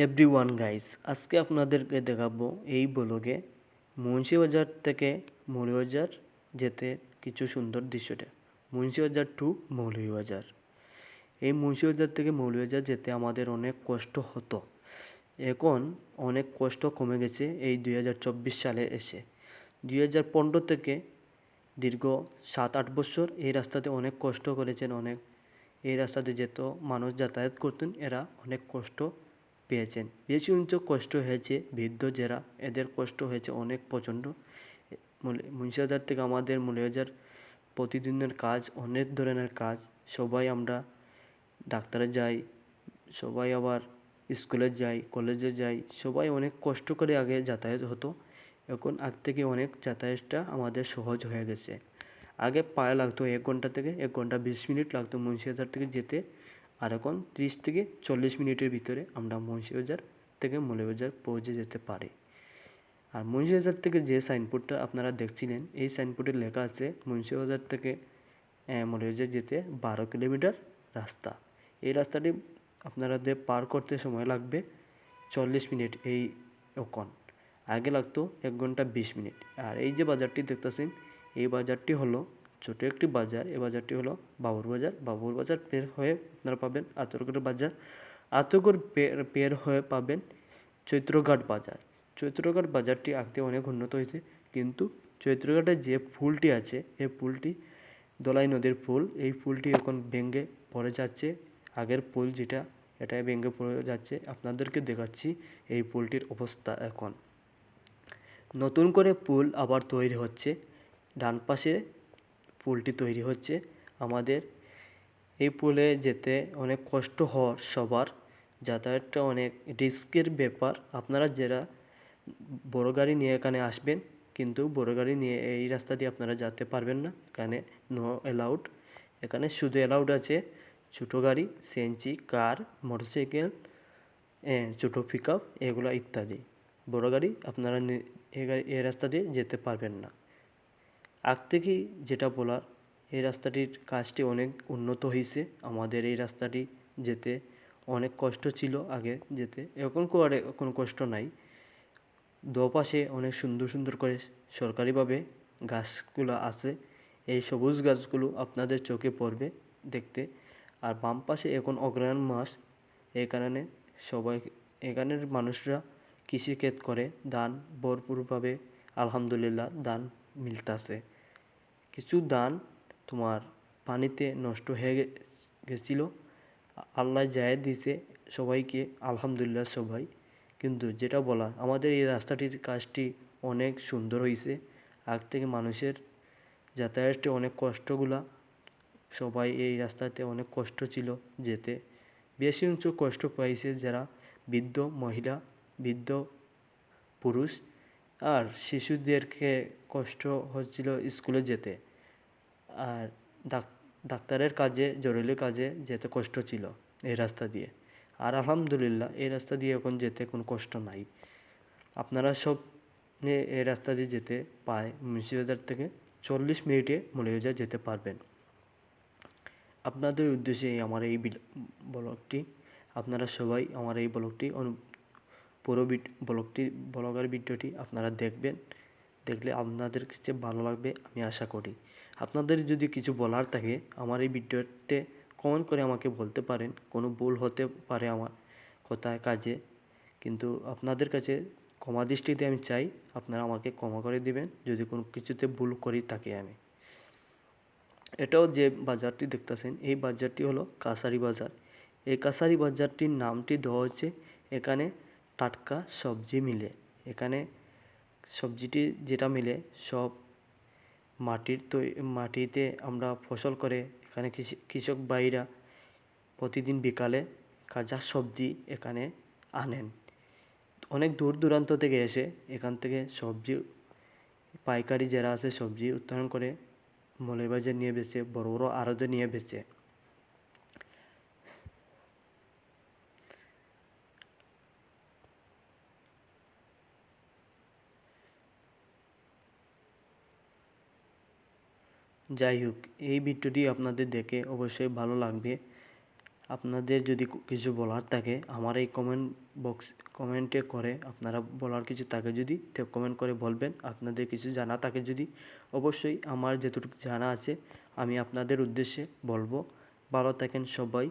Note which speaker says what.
Speaker 1: Everyone guys, আজকে আপনাদেরকে দেখাবো এই ব্লগে মুন্সিবাজার থেকে মৌলভীবাজার যেতে কিছু সুন্দর দৃশ্যটা। মুন্সিবাজার টু মৌলভীবাজার। এই মুন্সিবাজার থেকে মৌলভীবাজার যেতে আমাদের অনেক কষ্ট হতো। এখন অনেক কষ্ট কমে গেছে এই 2024 সালে এসে। 2015 থেকে দীর্ঘ 7-8 বছর এই রাস্তাতে অনেক কষ্ট করেছেন। এই রাস্তাতে যেত মানুষ যাতায়াত করতেন, এরা অনেক কষ্ট পেয়েছেন। বেশি সংখ্যক কষ্ট হয়েছে বৃদ্ধ যারা, এদের কষ্ট হয়েছে অনেক প্রচণ্ড। মুন্সিবাজার থেকে আমাদের মৌলভীবাজার প্রতিদিনের কাজ, অনেক ধরনের কাজ। সবাই আমরা ডাক্তারে যাই, সবাই আবার স্কুলে যাই, কলেজে যাই, সবাই অনেক কষ্ট করে আগে যাতায়াত হতো। এখন আগ থেকে অনেক যাতায়াতটা আমাদের সহজ হয়ে গেছে। আগে পায়ে লাগতো 1 ঘন্টা থেকে 1 ঘন্টা 20 মিনিট লাগতো মুন্সিবাজার থেকে যেতে, আর এখন 30 থেকে 40 মিনিটের ভিতরে আমরা মুন্সিবাজার থেকে মৌলভীবাজার পৌঁছে যেতে পারি। আর মুন্সিবাজার থেকে যে সাইনবোর্ডটা আপনারা দেখছিলেন, এই সাইনবোর্ডে লেখা আছে মুন্সিবাজার থেকে মৌলভীবাজার যেতে 12 কিলোমিটার রাস্তা। এই রাস্তাটি আপনাদের পার করতে সময় লাগবে 40 মিনিট। এখন আগে লাগতো 1 ঘন্টা 20 মিনিট। আর এই যে বাজারটি দেখতেছেন, এই বাজারটি হলো ছোটো একটি বাজার। এই বাজারটি হলো বাবুর বাজার। বাবুর বাজার পের হয়ে আপনারা পাবেন আতরগড় বাজার। আতরগড় পের হয়ে পাবেন চৈত্রঘাট বাজার। চৈত্রঘাট বাজারটি আগে অনেক উন্নত হয়েছে, কিন্তু চৈত্রঘাটে যে ফুলটি আছে, এই ফুলটি দলাই নদীর ফুল। এই ফুলটি এখন ভেঙে পড়ে যাচ্ছে। আগের ফুল যেটা, এটা ভেঙে পড়ে যাচ্ছে। আপনাদেরকে দেখাচ্ছি এই পুলটির অবস্থা। এখন নতুন করে পুল আবার তৈরি হচ্ছে। ডান পাশে পুলটি তৈরি হচ্ছে। আমাদের এই পুলে যেতে অনেক কষ্ট হওয়ার সবার, যাতায়াতটা অনেক রিস্কের ব্যাপার। আপনারা যারা বড় গাড়ি নিয়ে এখানে আসবেন, কিন্তু বড় গাড়ি নিয়ে এই রাস্তা দিয়ে আপনারা যেতে পারবেন না। এখানে নো অ্যালাউড। এখানে শুধু অ্যালাউড আছে ছোটো গাড়ি, সিএনজি, কার, মোটরসাইকেল, ছোটো পিক আপ, এগুলো ইত্যাদি। বড় গাড়ি আপনারা এই রাস্তা দিয়ে যেতে পারবেন না। আগ থেকেই যেটা বলার, এই রাস্তাটির কাজটি অনেক উন্নত হয়েছে। আমাদের এই রাস্তাটি যেতে অনেক কষ্ট ছিল আগে যেতে, এখন কোনো কষ্ট নাই। দুপাশে অনেক সুন্দর সুন্দর করে সরকারিভাবে গাছগুলো আছে। এই সবুজ গাছগুলো আপনাদের চোখে পড়বে দেখতে। আর বাম পাশে এখন অগ্রহায়ণ মাস, এই কারণে সবাই এখানের মানুষরা কৃষিক্ষেত করে, ধান ভরপুরভাবে আলহামদুলিল্লাহ ধান মিলতাছে। কিছু ধান তোমার পানিতে নষ্ট হয়ে গেছিলো, আল্লাহ জায়েদ দিছে সবাইকে, আলহামদুলিল্লাহ সবাই। কিন্তু যেটা বলা, আমাদের এই রাস্তাটির কাজটি অনেক সুন্দর হয়েছে। আগ থেকে মানুষের যাতায়াতে অনেক কষ্টগুলা, সবাই এই রাস্তাতে অনেক কষ্ট ছিল যেতে। বেশি সংখ্যক কষ্ট পাইছে যারা বৃদ্ধ মহিলা, বৃদ্ধ পুরুষ আর শিশুদেরকে কষ্ট হচ্ছিল স্কুলে যেতে। আর ডাক্তারের কাজে, জরুরি কাজে যেতে কষ্ট ছিল এই রাস্তা দিয়ে। আর আলহামদুলিল্লাহ এই রাস্তা দিয়ে এখন যেতে কোনো কষ্ট নাই। আপনারা সব এই রাস্তা দিয়ে যেতে পায় মুন্সিবাজার থেকে 40 মিনিটে মৌলভীবাজার যেতে পারবেন। আপনাদের উদ্দেশ্যে আমার এই ব্লগটি, আপনারা সবাই আমার এই ব্লগটি পুরো ব্লগের ভিডিওটি আপনারা দেখবেন। দেখলে আপনাদের কাছে ভালো লাগবে আমি আশা করি। আপনাদের যদি কিছু বলার থাকে আমার এই ভিডিওতে কমেন্ট করে আমাকে বলতে পারেন। কোনো ভুল হতে পারে আমার কথায় কাজে, কিন্তু আপনাদের কাছে ক্ষমা দৃষ্টিতে আমি চাই, আপনারা আমাকে ক্ষমা করে দিবেন যদি কোনো কিছুতে ভুল করি থাকি আমি। এটাও যে বাজারটি দেখতেছেন, এই বাজারটি হলো কাছারি বাজার। এই কাছারি বাজারটির নামটি দেওয়া হচ্ছে, এখানে টাটকা সবজি মিলে। এখানে সবজিটি যেটা মিলে সব মাটিতে আমরা ফসল করে, এখানে কৃষক ভাইরা প্রতিদিন বিকালে কাঁচা সবজি এখানে আনেন। অনেক দূর দূরান্ত থেকে এসে এখান থেকে সবজি পাইকারি যারা আছে সবজি উৎপাদন করে মৌলভীবাজার নিয়ে বেচে, বড় বড় আড়তে নিয়ে বেচে। যাই হোক, এই ভিডিওটি আপনাদের দেখে অবশ্যই ভালো লাগবে। আপনাদের যদি কিছু বলার থাকে আমার এই কমেন্ট বক্স কমেন্টে করে আপনারা বলার কিছু থাকে যদি কমেন্ট করে বলবেন। আপনাদের কিছু জানা থাকে যদি অবশ্যই আমার যেটুকু জানা আছে আমি আপনাদের উদ্দেশ্যে বলবো। ভালো থাকেন সবাই।